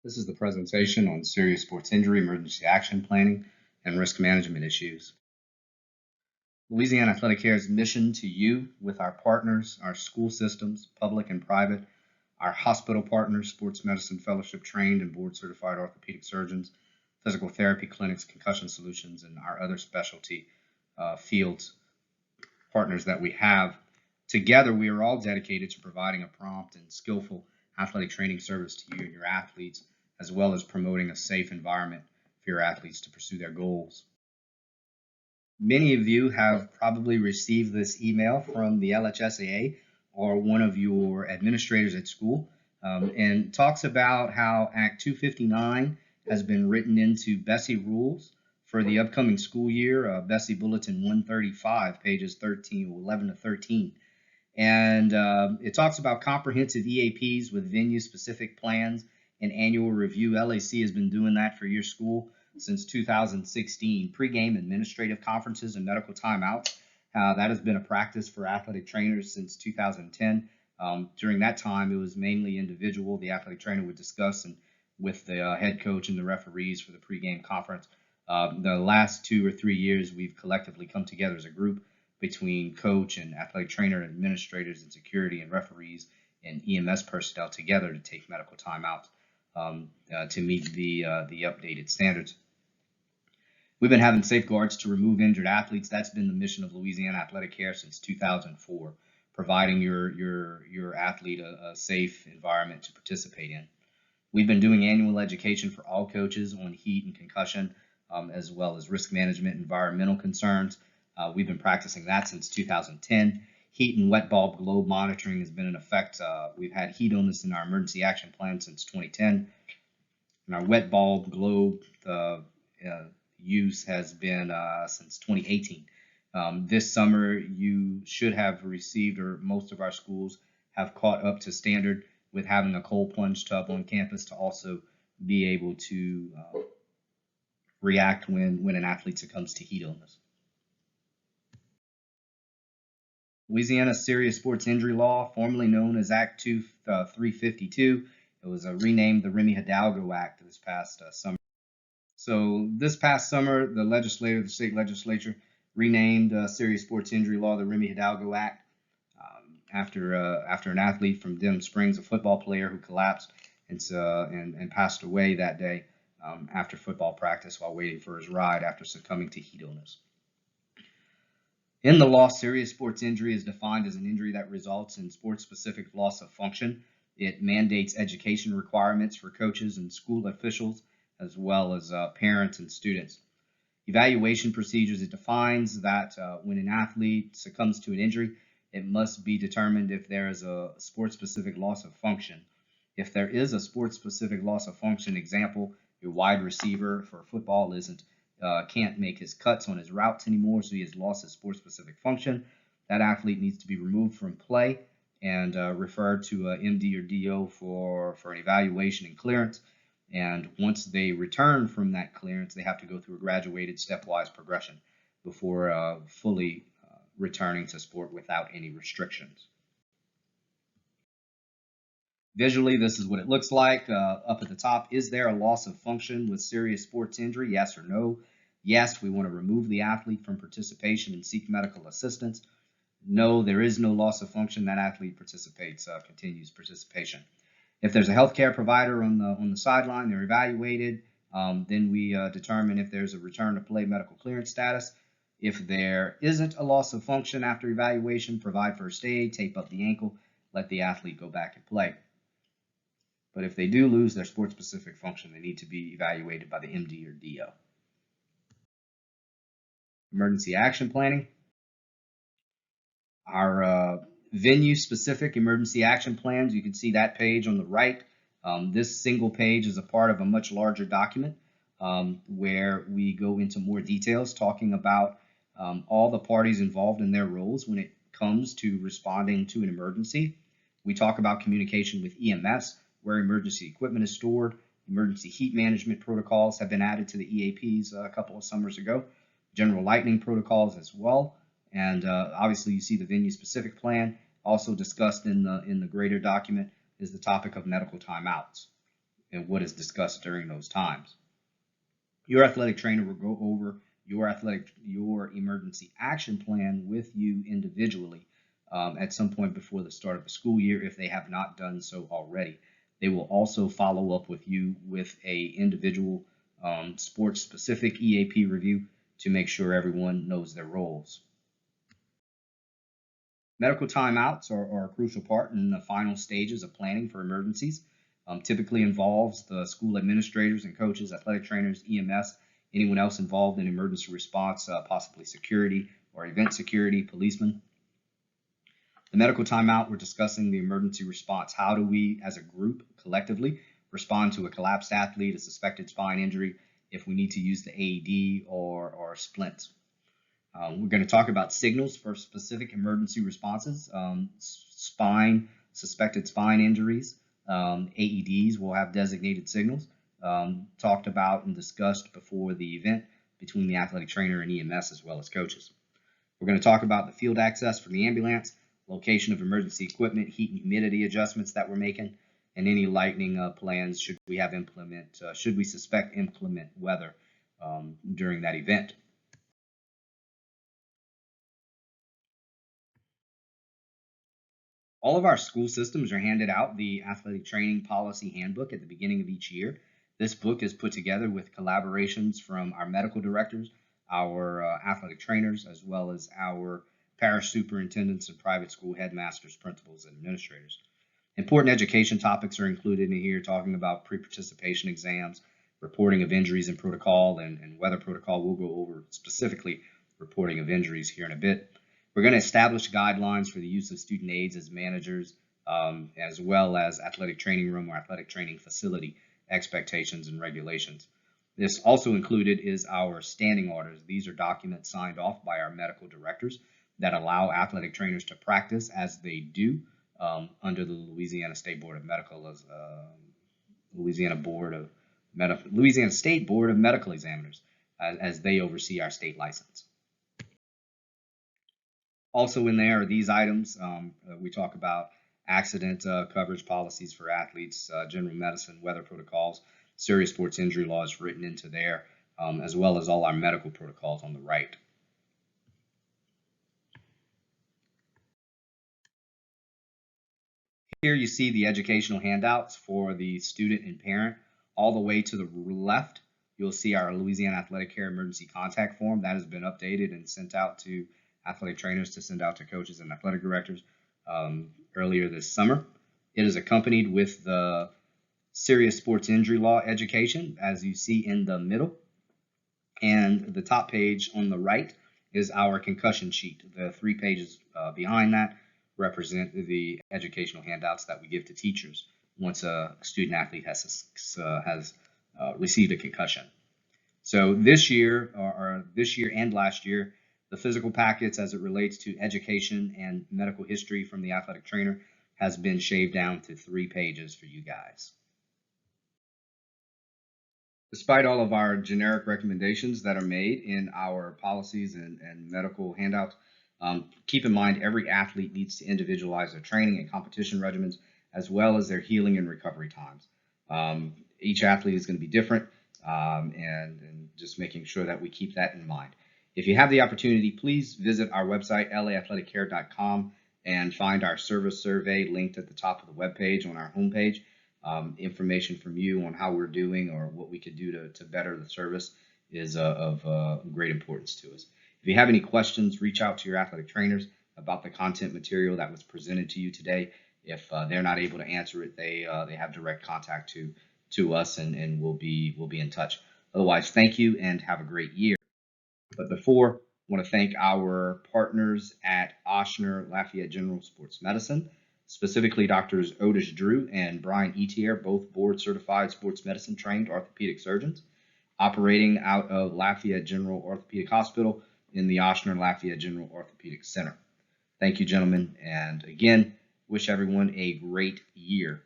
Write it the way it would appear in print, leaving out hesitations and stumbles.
This is the presentation on serious sports injury, emergency action planning, and risk management issues. Louisiana Athletic Care's mission to you, with our partners, our school systems, public and private, our hospital partners, sports medicine fellowship trained and board certified orthopedic surgeons, physical therapy clinics, concussion solutions, and our other specialty fields partners that we have. Together, we are all dedicated to providing a prompt and skillful athletic training service to you and your athletes, as well as promoting a safe environment for your athletes to pursue their goals. Many of you have probably received this email from the LHSAA or one of your administrators at school, and talks about how Act 259 has been written into Bessie rules for the upcoming school year, Bessie Bulletin 135, pages 11 to 13. And it talks about comprehensive EAPs with venue-specific plans and annual review. LAC has been doing that for your school since 2016. Pre-game administrative conferences and medical timeouts. That has been a practice for athletic trainers since 2010. During that time, it was mainly individual. The athletic trainer would discuss and with the head coach and the referees for the pre-game conference. The last 2 or 3 years, we've collectively come together as a group between coach and athletic trainer, administrators and security and referees and EMS personnel together to take medical timeouts to meet the updated standards. We've been having safeguards to remove injured athletes. That's been the mission of Louisiana Athletic Care since 2004, providing your athlete a safe environment to participate in. We've been doing annual education for all coaches on heat and concussion, as well as risk management, environmental concerns. We've been practicing that since 2010. Heat and wet bulb globe monitoring has been in effect. We've had heat illness in our emergency action plan since 2010. And our wet bulb globe use has been since 2018. This summer, you should have received, or most of our schools have caught up to standard with having a cold plunge tub on campus to also be able to react when an athlete succumbs to heat illness. Louisiana Serious Sports Injury Law, formerly known as Act 352, it was renamed the Remy Hidalgo Act this past summer. So this past summer, the state legislature, renamed Serious Sports Injury Law the Remy Hidalgo Act after an athlete from Denham Springs, a football player who collapsed and passed away that day after football practice while waiting for his ride after succumbing to heat illness. In the law, serious sports injury is defined as an injury that results in sports-specific loss of function. It mandates education requirements for coaches and school officials, as well as parents and students. Evaluation procedures, it defines that when an athlete succumbs to an injury, it must be determined if there is a sports-specific loss of function. If there is a sports-specific loss of function, example, your wide receiver for football can't make his cuts on his routes anymore, so he has lost his sports-specific function. That athlete needs to be removed from play and referred to MD or DO for an evaluation and clearance. And once they return from that clearance, they have to go through a graduated stepwise progression before fully returning to sport without any restrictions. Visually, this is what it looks like. Up at the top, is there a loss of function with serious sports injury? Yes or no? Yes, we want to remove the athlete from participation and seek medical assistance. No, there is no loss of function. That athlete continues participation. If there's a healthcare provider on the sideline, they're evaluated. Then we determine if there's a return to play medical clearance status. If there isn't a loss of function after evaluation, provide first aid, tape up the ankle, let the athlete go back and play. But if they do lose their sports-specific function, they need to be evaluated by the MD or DO. Emergency action planning. Our venue-specific emergency action plans, you can see that page on the right. This single page is a part of a much larger document where we go into more details talking about all the parties involved in their roles when it comes to responding to an emergency. We talk about communication with EMS, where emergency equipment is stored. Emergency heat management protocols have been added to the EAPs a couple of summers ago. General lightning protocols as well. And obviously you see the venue-specific plan. Also discussed in the greater document is the topic of medical timeouts. and what is discussed during those times. Your athletic trainer will go over your emergency action plan with you individually at some point before the start of the school year if they have not done so already. They will also follow up with you with a individual sports specific EAP review to make sure everyone knows their roles. Medical timeouts are a crucial part in the final stages of planning for emergencies. Typically involves the school administrators and coaches, athletic trainers, EMS, anyone else involved in emergency response, possibly security or event security, policemen. The medical timeout, we're discussing the emergency response. How do we, as a group, collectively, respond to a collapsed athlete, a suspected spine injury, if we need to use the AED or splints? We're going to talk about signals for specific emergency responses, suspected spine injuries, AEDs will have designated signals, talked about and discussed before the event between the athletic trainer and EMS as well as coaches. We're going to talk about the field access for the ambulance, location of emergency equipment, heat and humidity adjustments that we're making, and any lightning plans should we suspect inclement weather during that event. All of our school systems are handed out the athletic training policy handbook at the beginning of each year. This book is put together with collaborations from our medical directors, our athletic trainers, as well as our parish superintendents and private school headmasters, principals, and administrators. Important education topics are included in here, talking about pre-participation exams, reporting of injuries and protocol, and weather protocol. We'll go over specifically reporting of injuries here in a bit. We're going to establish guidelines for the use of student aides as managers, as well as athletic training room or athletic training facility expectations and regulations. This also included is our standing orders. These are documents signed off by our medical directors that allow athletic trainers to practice as they do under the Louisiana State Board of Medical, Louisiana State Board of Medical Examiners, as they oversee our state license. Also in there are these items. We talk about accident coverage policies for athletes, general medicine, weather protocols, serious sports injury laws written into there, as well as all our medical protocols on the right. Here you see the educational handouts for the student and parent. All the way to the left, you'll see our Louisiana Athletic Care Emergency Contact Form. That has been updated and sent out to athletic trainers to send out to coaches and athletic directors earlier this summer. It is accompanied with the serious sports injury law education, as you see in the middle. And the top page on the right is our concussion sheet. The 3 pages behind that represent the educational handouts that we give to teachers once a student athlete has received a concussion. So this year, or this year and last year, the physical packets as it relates to education and medical history from the athletic trainer has been shaved down to 3 pages for you guys. Despite all of our generic recommendations that are made in our policies and medical handouts, keep in mind every athlete needs to individualize their training and competition regimens, as well as their healing and recovery times. Each athlete is going to be different, and just making sure that we keep that in mind. If you have the opportunity, please visit our website, laathleticare.com, and find our service survey linked at the top of the webpage on our homepage. Information from you on how we're doing or what we could do to better the service is of great importance to us. If you have any questions, reach out to your athletic trainers about the content material that was presented to you today. If they're not able to answer it, they have direct contact to us, and we'll be in touch. Otherwise, thank you and have a great year. But before, I want to thank our partners at Ochsner Lafayette General Sports Medicine, specifically Doctors Otis Drew and Brian Etier, both board-certified sports medicine trained orthopedic surgeons, operating out of Lafayette General Orthopedic Hospital in the Ochsner Lafayette General Orthopedic Center. Thank you, gentlemen, and again, wish everyone a great year.